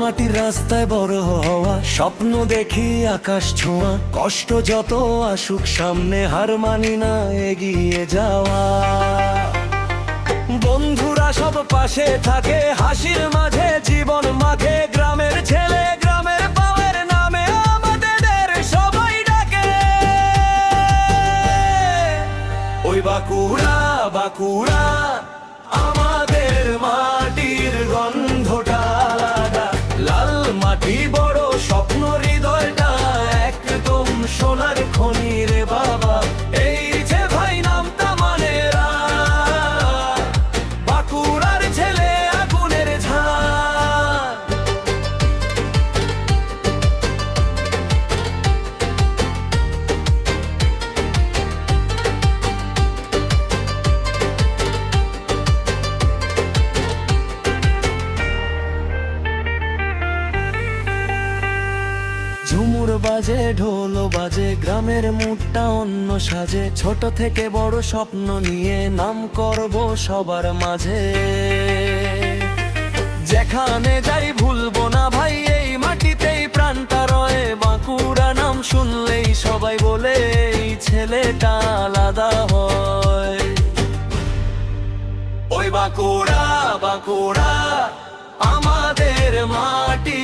মাটির রাস্তায় বড় হওয়া, স্বপ্ন দেখি আকাশ ছোঁয়া, কষ্ট যত আসুক সামনে হার মানি না, এগিয়ে যাওয়া। বন্ধুরা সব পাশে থাকে, হাসির মাঝে জীবন মাখে, গ্রামের ছেলে গ্রামের পাওয়ার নামে আমাদের সবাই ডাকে। ওই বাঁকুড়া বাঁকুড়া, আমাদের মাটির গন্ধটা আলাদা, লাল মাটি বড় স্বপ্ন হৃদয়টা একদম সোনার খনি রে বাবা। এই যে ভাই নামটা মানে বাঁকুড়ার ছেলে আগুনের ঝাঁ। ঝুমুর বাজে ঢোল বাজে, গ্রামের মুডটা অন্য সাজে, ছোট থেকে বড় স্বপ্ন নিয়ে নাম করব সবার মাঝে। যেখানে যাই ভুলবো না ভাই, এই মাটিতেই প্রাণটা রয়ে, বাঁকুড়া নাম শুনলেই সবাই বলে এই ছেলেটা আলাদা হয়। ওই বাঁকুড়া বাঁকুড়া, আমাদের মাটি